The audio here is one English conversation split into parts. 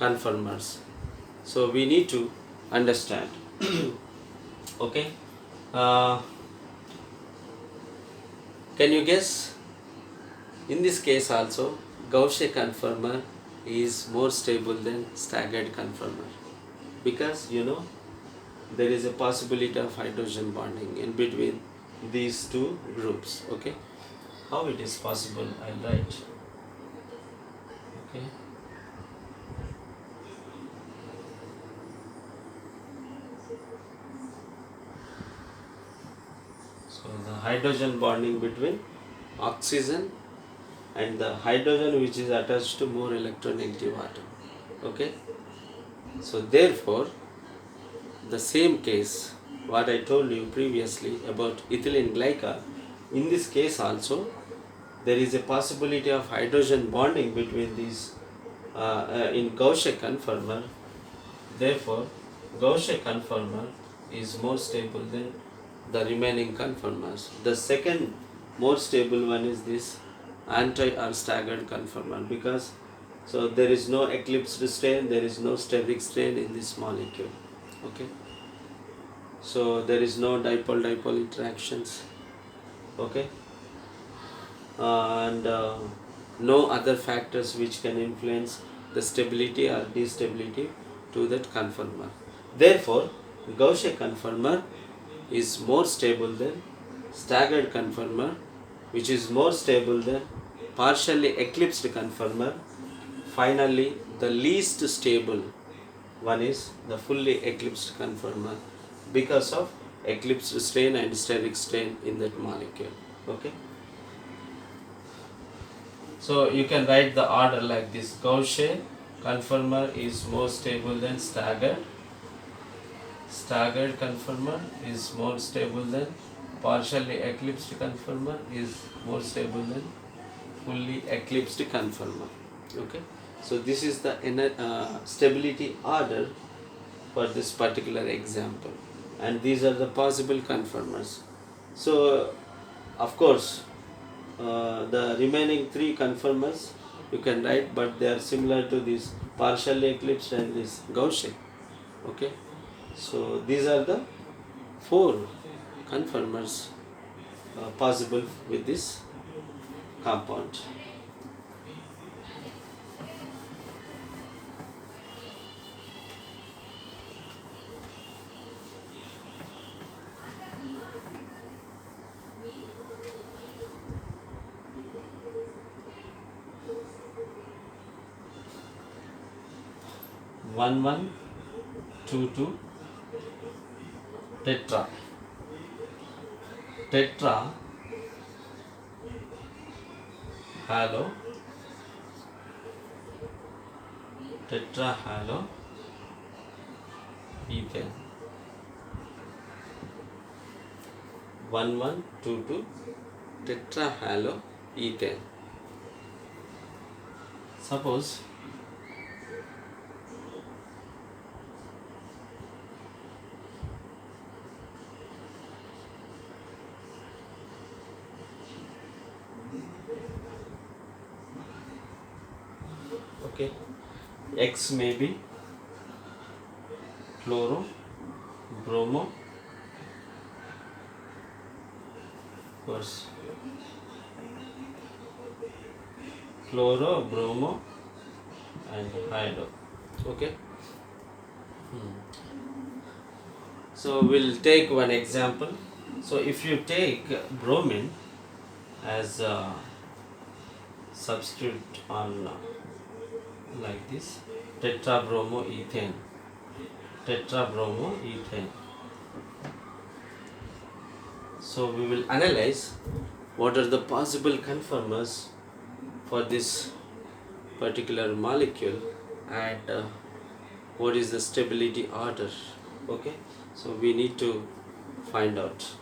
conformers. So we need to understand. Okay. Uh, can you guess? In this case also, Gaussian conformer is more stable than staggered conformer, because there is a possibility of hydrogen bonding in between these two groups. Okay, how it is possible, I'll write. Okay, so the hydrogen bonding between oxygen and the hydrogen which is attached to more electronegative atom. Okay, so therefore the same case what I told you previously about ethylene glycol, in this case also there is a possibility of hydrogen bonding between these in Gaussian conformer. Therefore Gaussian conformer is more stable than the remaining conformers. The second more stable one is this anti or staggered conformer, because so there is no eclipsed strain, there is no steric strain in this molecule. Okay, so there is no dipole interactions. Okay, and no other factors which can influence the stability or destability to that conformer. Therefore Gaussian conformer is more stable than staggered conformer, which is more stable than partially eclipsed conformer. Finally the least stable one is the fully eclipsed conformer, because of eclipsed strain and steric strain in that molecule. Okay, so you can write the order like this: Gaussian conformer is more stable than staggered, staggered conformer is more stable than partially eclipsed conformer, is more stable than fully eclipsed conformer. Okay, so this is the stability order for this particular example, and these are the possible conformers. So of course the remaining three conformers you can write, but they are similar to this partially eclipsed and this Gaussian. Okay, so these are the four conformers possible with this compound. One one two tetra. Tetra halo, tetra halo ethane. 1122 tetra halo ethane. Suppose okay, X may be chloro, bromo, of course chloro, bromo and hydro. Okay, so we'll take one example. So if you take bromine as a substitute on like this, tetrabromoethane, tetrabromoethane. So we will analyze what are the possible conformers for this particular molecule, and what is the stability order. Okay, so we need to find out.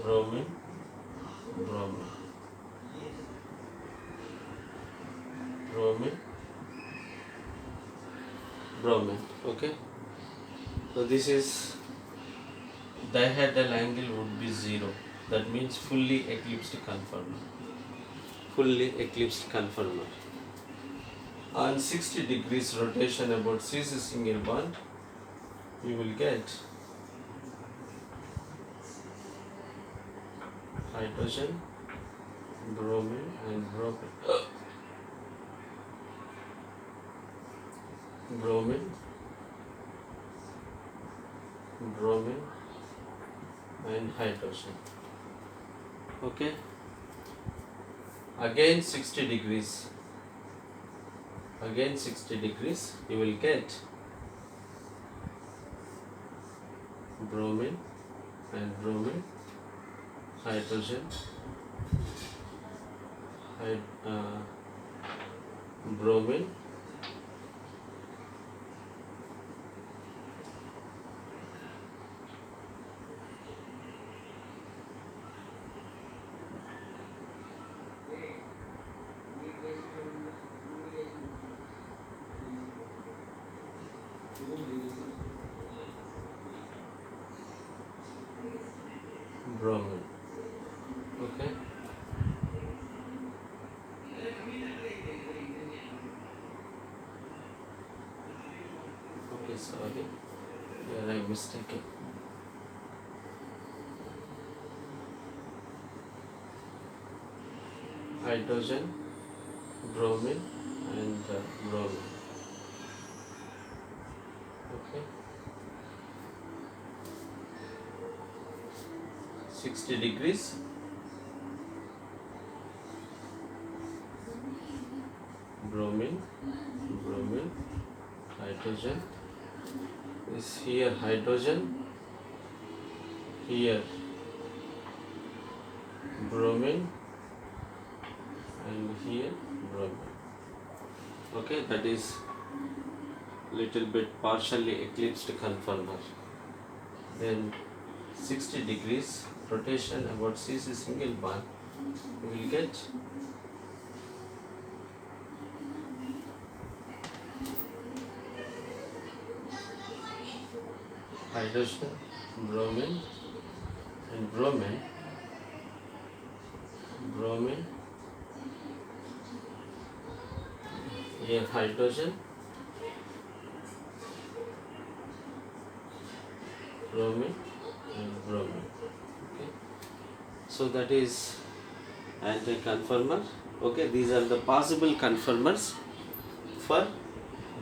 Bromine, bromine, bromine, bromine. Okay, so this is dihedral angle would be 0. That means fully eclipsed conformer. Fully eclipsed conformer. On 60 degrees rotation about cis single bond, you will get hydrogen, bromine and bromine. Bromine, bromine and hydrogen. Okay. Again 60 degrees. Again 60 degrees, you will get bromine and bromine, hydrogen, bromine, bromine. Okay. Okay, sorry. Here I mistaken. Hydrogen, bromine and bromine. Okay. 60 degrees. Bromine, bromine, hydrogen. Is here hydrogen, here bromine and here bromine. Okay, that is little bit partially eclipsed conformer. Then 60 degrees rotation about cis single bond, you will get hydrogen, bromine and bromine, bromine, here hydrogen, bromine and bromine. Okay, so that is anti-conformer. Okay, these are the possible conformers for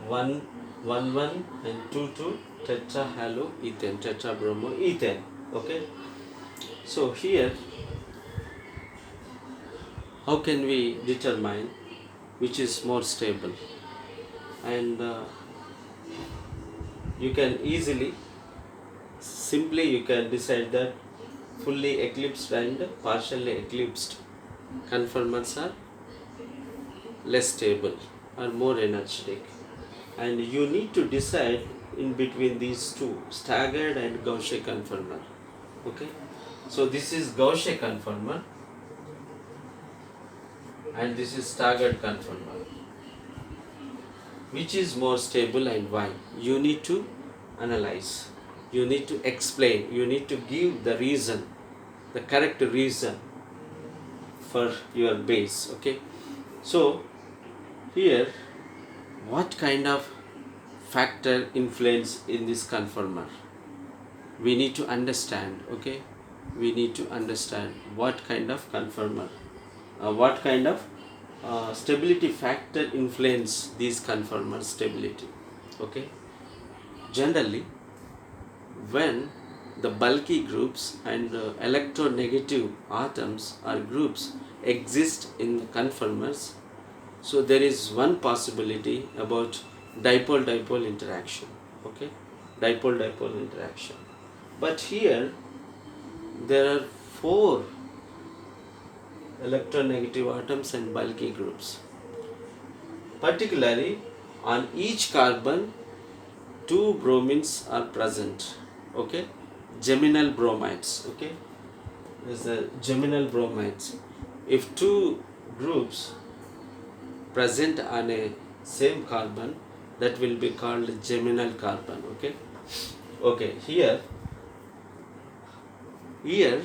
1,1 and 2,2 tetrahaloethane, tetrabromoethane. Okay, so here how can we determine which is more stable? And you can simply you can decide that fully eclipsed and partially eclipsed conformers are less stable or more energetic, and you need to decide in between these two, staggered and Gaussian conformer. Okay, so this is Gaussian conformer and this is staggered conformer. Which is more stable and why? You need to analyze, you need to explain, you need to give the reason, the correct reason for your base. Okay, so here what kind of factor influence in this conformer we need to understand. Okay, we need to understand what kind of conformer, what kind of stability factor influence these conformer stability. Okay, generally when the bulky groups and electronegative atoms or groups exist in the conformers, so there is one possibility about dipole-dipole interaction. Okay, dipole-dipole interaction. But here there are 4 electronegative atoms and bulky groups. Particularly on each carbon 2 bromines are present. Okay, geminal bromides. Okay, there's the geminal bromides. If 2 groups present on a same carbon, that will be called geminal carbon. Okay, okay, here Here,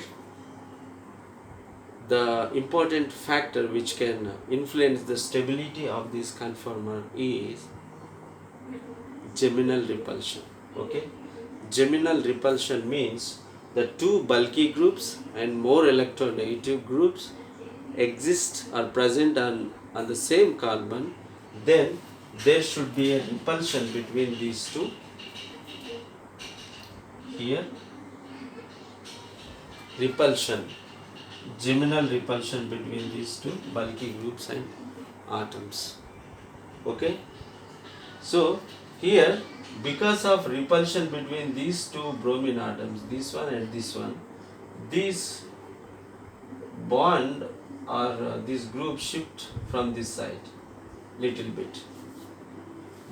the important factor which can influence the stability of this conformer is geminal repulsion. Okay, geminal repulsion means the two bulky groups and more electronegative groups exist or present on the same carbon, then there should be a repulsion between these two. Here, repulsion, geminal repulsion between these two bulky groups and atoms. Okay, so here, because of repulsion between these two bromine atoms, this one and this one, this bond or this group shift from this side little bit,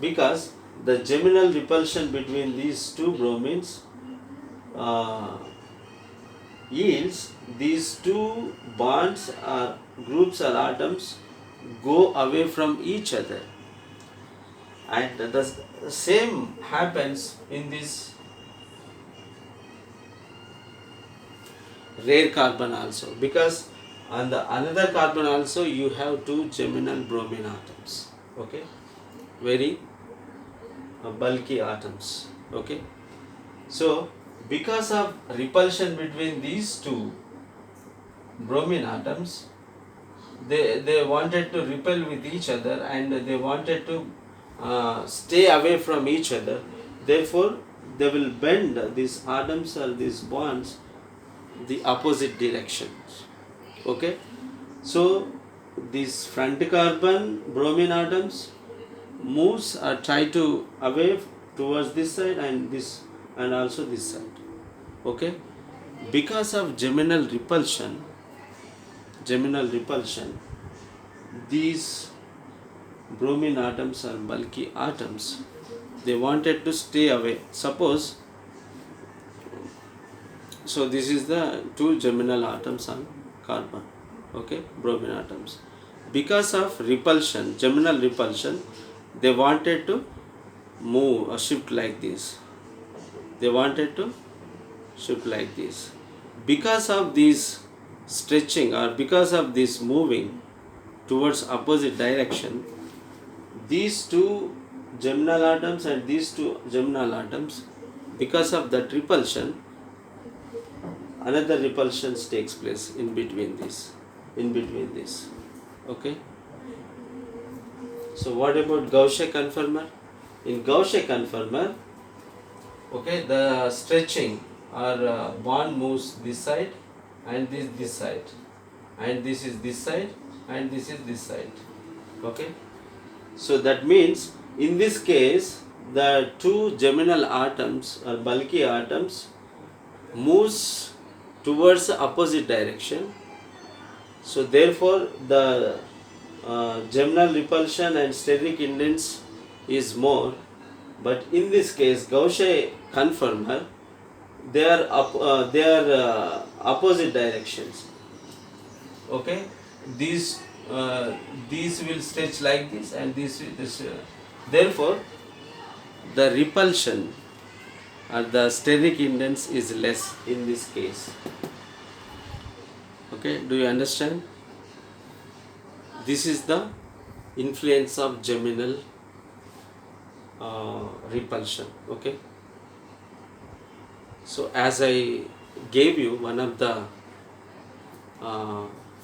because the geminal repulsion between these two bromines yields these two bonds or groups or atoms go away from each other, and the same happens in this rare carbon also, because on the another carbon also you have two geminal bromine atoms. Okay, very bulky atoms. Okay, so because of repulsion between these two bromine atoms, they wanted to repel with each other and they wanted to stay away from each other. Therefore, they will bend these atoms or these bonds the opposite directions. Okay, so these front carbon bromine atoms moves or try to away towards this side and this and also this side. Okay, because of geminal repulsion, these bromine atoms are bulky atoms, they wanted to stay away. Suppose, so this is the two geminal atoms on carbon. Okay, bromine atoms, because of repulsion, geminal repulsion, they wanted to move or shift like this. They wanted to shift like this. Because of this stretching or because of this moving towards opposite direction, these two geminal atoms and these two geminal atoms, because of that repulsion, another repulsion takes place in between this. Okay, so what about Gaussian conformer? In Gaussian conformer, okay, the stretching or bond moves this side and this side, and this is this side and this is this side. Okay, so that means in this case the two geminal atoms or bulky atoms moves towards the opposite direction. So therefore the geminal repulsion and steric indents is more, but in this case Gaussian conformer, they are opposite directions. Okay, these will stretch like this and this. Therefore, the repulsion or the steric indents is less in this case. Okay, do you understand? This is the influence of geminal repulsion. Okay, so as I gave you one of the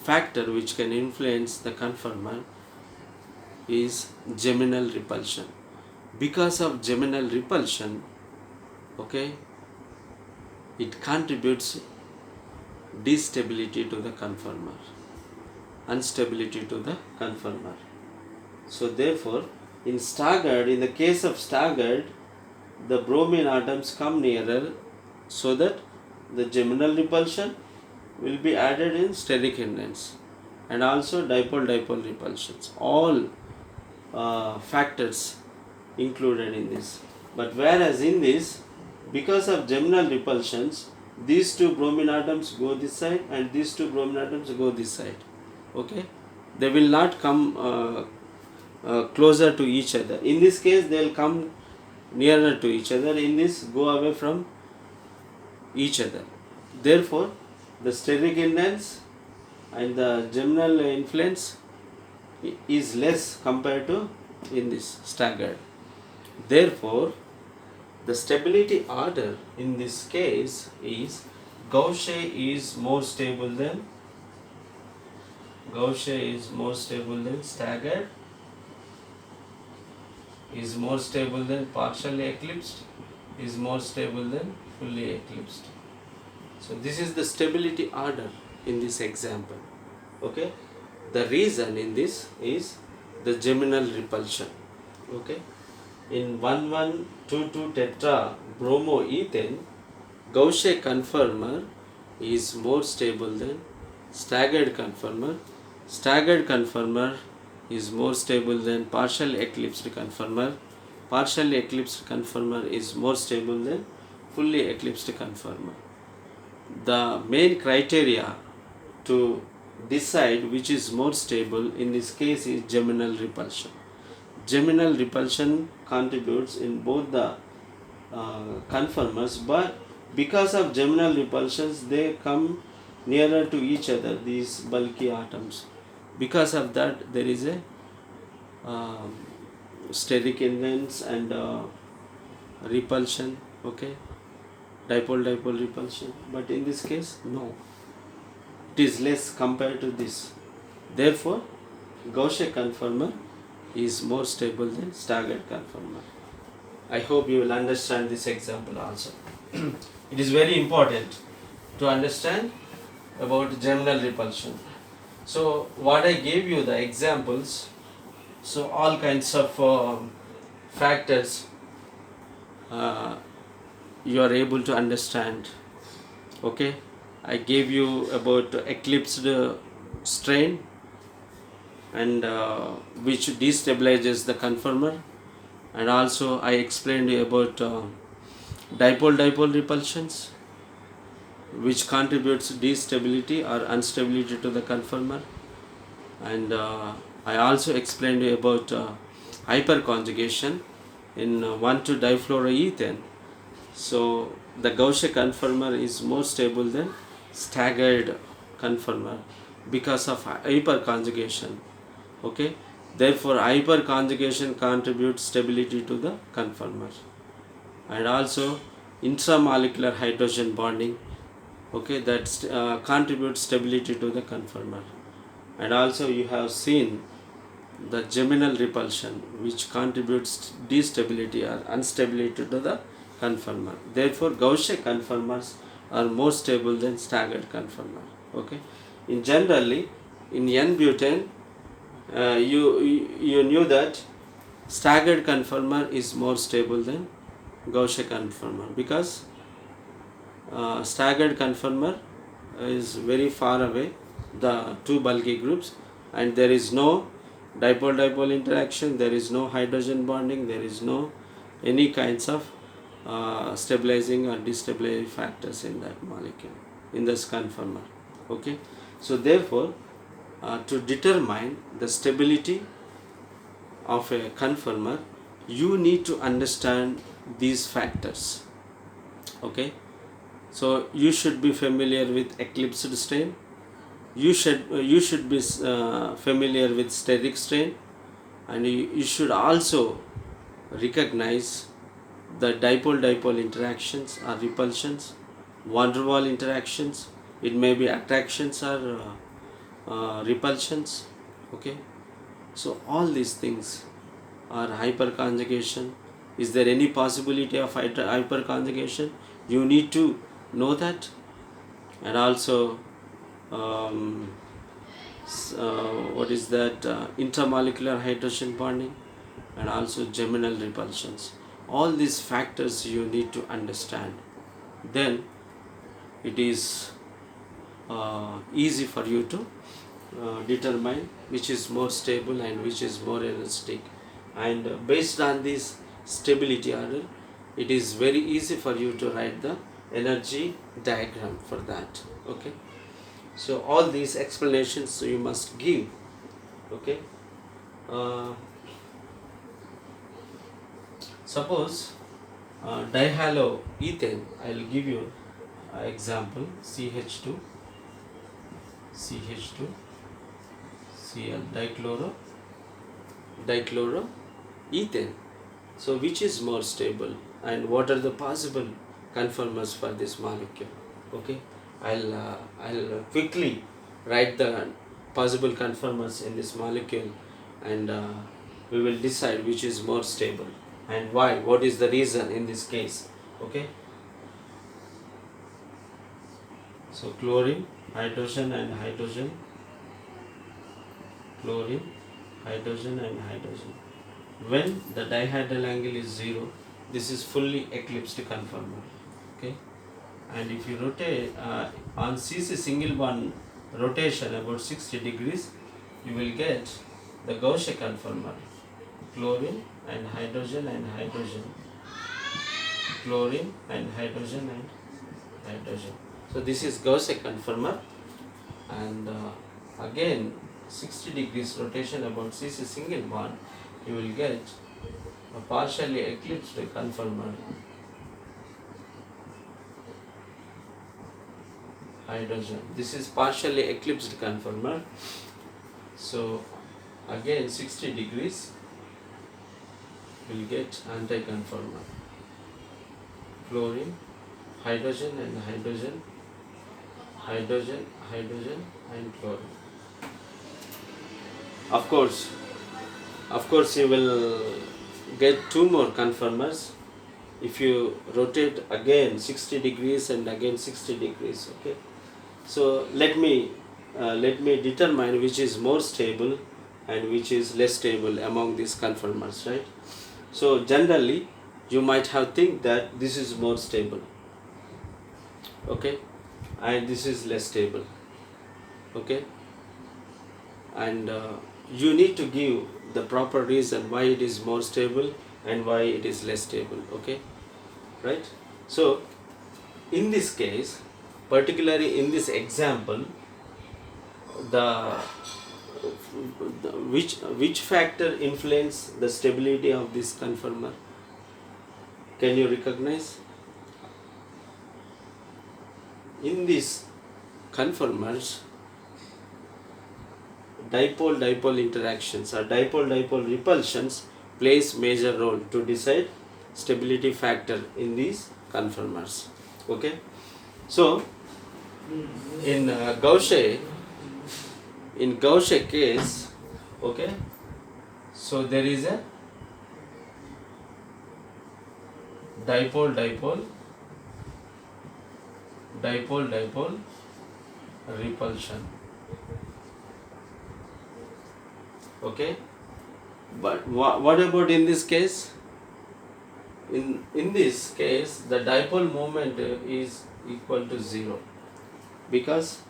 factor which can influence the conformer is geminal repulsion. Because of geminal repulsion, okay, it contributes destability to the conformer, instability to the conformer. So therefore, in the case of staggered, the bromine atoms come nearer, so that the geminal repulsion will be added in steric indents, and also dipole-dipole repulsions. All factors included in this. But whereas in this, because of geminal repulsions, these two bromine atoms go this side and these two bromine atoms go this side. Okay, they will not come closer to each other. In this case, they will come nearer to each other. In this, go away from each other. Therefore, the steric index and the geminal influence is less compared to in this staggered. Therefore, the stability order in this case is Gaussian is more stable than staggered, is more stable than partially eclipsed, is more stable than fully eclipsed. So this is the stability order in this example. Okay, the reason in this is the geminal repulsion. Okay, in 1122 tetra bromoethane, Gaussian conformer is more stable than staggered conformer. Staggered conformer is more stable than partial eclipsed conformer. Partially eclipsed conformer is more stable than fully eclipsed conformer. The main criteria to decide which is more stable in this case is geminal repulsion. Geminal repulsion contributes in both the conformers, but because of geminal repulsions they come nearer to each other, these bulky atoms. Because of that there is a steric index and repulsion, okay, dipole repulsion, but in this case no, it is less compared to this. Therefore, Gaussian conformer is more stable than staggered conformer. I hope you will understand this example also. It is very important to understand about geminal repulsion. So what I gave you the examples, so all kinds of factors you are able to understand. Okay, I gave you about eclipsed strain and which destabilizes the conformer, and also I explained you about dipole repulsions which contributes destability or instability to the conformer, and I also explained you about hyperconjugation in 1,2-difluoroethane. So the Gaussian conformer is more stable than staggered conformer because of hyperconjugation. Okay, therefore hyperconjugation contributes stability to the conformer, and also intramolecular hydrogen bonding, okay, that contributes stability to the conformer, and also you have seen the geminal repulsion which contributes destability or instability to the conformer. Therefore Gaussian conformers are more stable than staggered conformer. Okay, in generally in N-butane you knew that staggered conformer is more stable than Gaussian conformer because staggered conformer is very far away, the two bulky groups, and there is no dipole interaction, there is no hydrogen bonding, there is no any kinds of stabilizing or destabilizing factors in that molecule, in this conformer. Okay, so therefore to determine the stability of a conformer you need to understand these factors. Okay, so you should be familiar with eclipsed strain, you should be familiar with steric strain, and you should also recognize the dipole interactions or repulsions, van der Waal interactions, it may be attractions or repulsions. Okay, so all these things are hyperconjugation. Is there any possibility of hyperconjugation? You need to know that, and also what is that intermolecular hydrogen bonding, and also geminal repulsions. All these factors you need to understand, then it is easy for you to determine which is more stable and which is more elastic, and based on this stability order it is very easy for you to write the energy diagram for that. Okay, so all these explanations you must give. Okay, suppose dihaloethane, I will give you example CH2 Cl dichloroethane. So which is more stable, and what are the possible conformers for this molecule? Okay, I'll quickly write the possible conformers in this molecule, and we will decide which is more stable and why. What is the reason in this case? Okay. So chlorine, hydrogen and hydrogen, chlorine, hydrogen and hydrogen. When the dihedral angle is 0, this is fully eclipsed conformer. Okay, and if you rotate on CC single bond rotation about 60 degrees, you will get the Gaussian conformer, chlorine and hydrogen, chlorine and hydrogen and hydrogen. So this is Gaussian conformer, and again 60 degrees rotation about CC single bond, you will get a partially eclipsed conformer, hydrogen. This is partially eclipsed conformer. So again 60 degrees, you will get anti-conformer, chlorine, hydrogen and hydrogen, hydrogen and chlorine. Of course you will get two more conformers if you rotate again 60 degrees and again 60 degrees. Okay, so let me determine which is more stable and which is less stable among these conformers, right? So generally you might have think that this is more stable, okay, and this is less stable. Okay, and you need to give the proper reason why it is more stable and why it is less stable. Okay, right? So in this case, particularly in this example, the which factor influence the stability of this conformer? Can you recognize? In these conformers, dipole-dipole interactions or dipole-dipole repulsions plays major role to decide stability factor in these conformers. Okay, so in Gaussian case, okay, so there is a dipole-dipole repulsion. Okay, but what about in this case? In this case, the dipole moment is equal to 0, because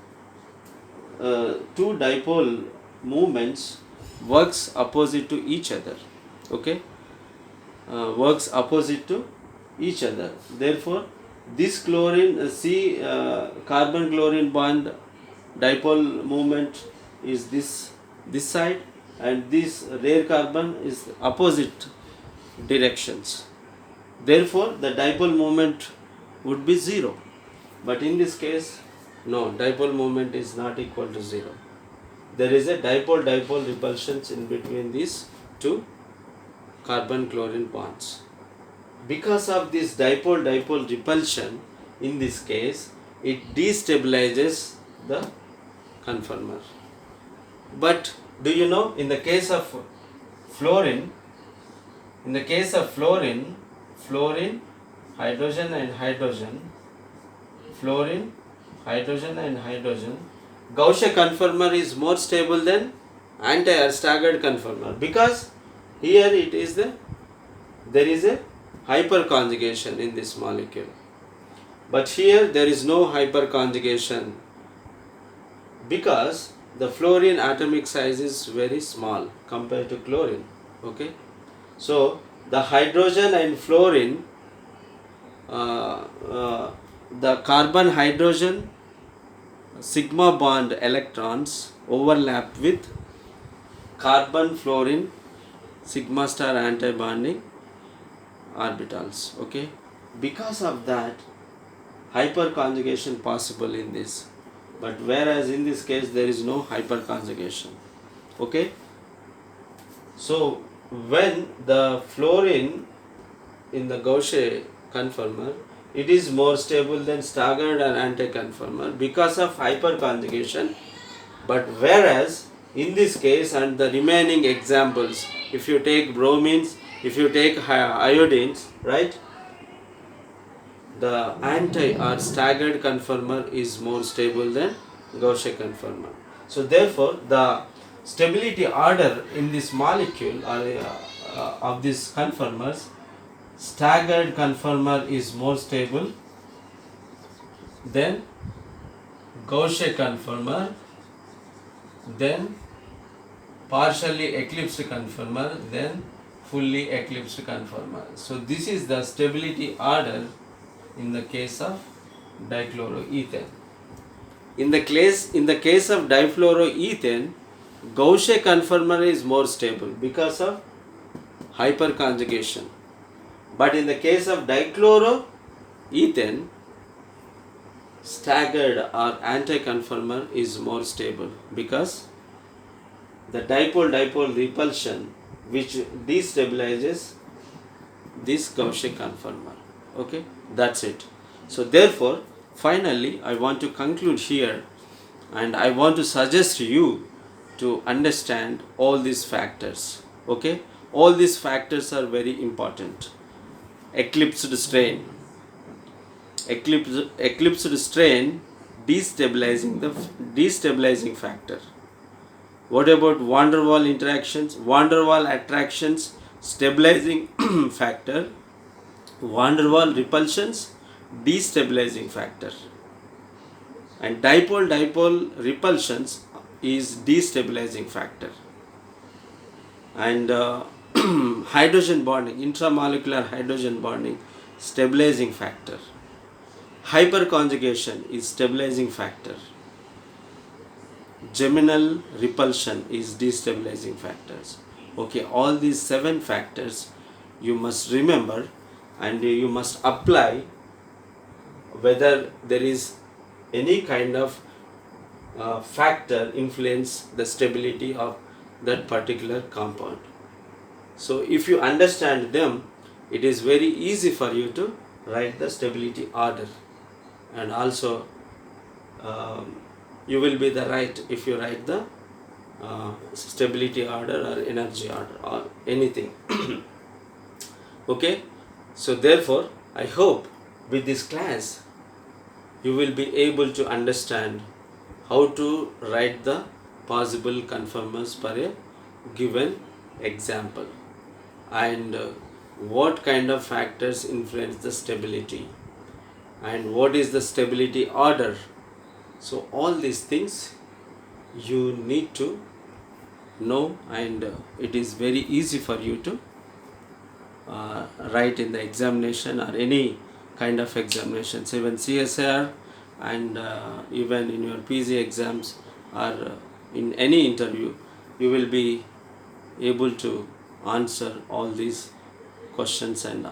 two dipole movements works opposite to each other. Okay, works opposite to each other. Therefore, this chlorine carbon chlorine bond dipole moment is this side, and this rare carbon is opposite directions. Therefore, the dipole moment would be 0. But in this case, no, dipole moment is not equal to 0. There is a dipole-dipole repulsions in between these two carbon-chlorine bonds. Because of this dipole-dipole repulsion, in this case, it destabilizes the conformer. But do you know, in the case of fluorine, fluorine, hydrogen and hydrogen, fluorine, hydrogen and hydrogen, Gaussian conformer is more stable than anti- or staggered conformer, because here there is a hyperconjugation in this molecule, but here there is no hyperconjugation, because the fluorine atomic size is very small compared to chlorine. Okay, so the hydrogen and fluorine, the carbon hydrogen sigma bond electrons overlap with carbon fluorine sigma star anti-bonding orbitals. Okay, because of that, hyperconjugation possible in this, but whereas in this case there is no hyperconjugation. Okay, so when the fluorine in the Gaussian conformer, it is more stable than staggered and anti-conformer because of hyperconjugation. But whereas in this case and the remaining examples, if you take bromines, if you take iodines, right, the anti or staggered conformer is more stable than Gaussian conformer. So therefore the stability order in this molecule or of these conformers, staggered conformer is more stable than Gaussian conformer, then partially eclipsed conformer, then fully eclipsed conformer. So this is the stability order in the case of dichloroethane. In the case of difluoroethane, Gaussian conformer is more stable because of hyperconjugation. But in the case of dichloroethane, staggered or anti-conformer is more stable because the dipole-dipole repulsion which destabilizes this Gaussian conformer. Okay, that's it. So therefore, finally, I want to conclude here, and I want to suggest you to understand all these factors. Okay, all these factors are very important. Eclipsed strain, eclipsed strain, destabilizing factor. What about van der Waals interactions, van der Waals attractions, stabilizing factor, van der Waals repulsions, destabilizing factor, and dipole-dipole repulsions is destabilizing factor, and hydrogen bonding, intramolecular hydrogen bonding, stabilizing factor, hyperconjugation is stabilizing factor, geminal repulsion is destabilizing factors. Okay, all these 7 factors you must remember and you must apply whether there is any kind of factor influence the stability of that particular compound. So if you understand them, it is very easy for you to write the stability order, and also you will be the right if you write the stability order or energy order or anything. Okay, so therefore I hope with this class you will be able to understand how to write the possible conformers for a given example, and what kind of factors influence the stability, and what is the stability order. So all these things you need to know, and it is very easy for you to write in the examination or any kind of examinations, even CSIR, and even in your PG exams or in any interview, you will be able to answer all these questions and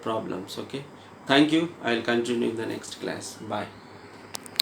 problems. Okay, thank you. I will continue in the next class. Bye.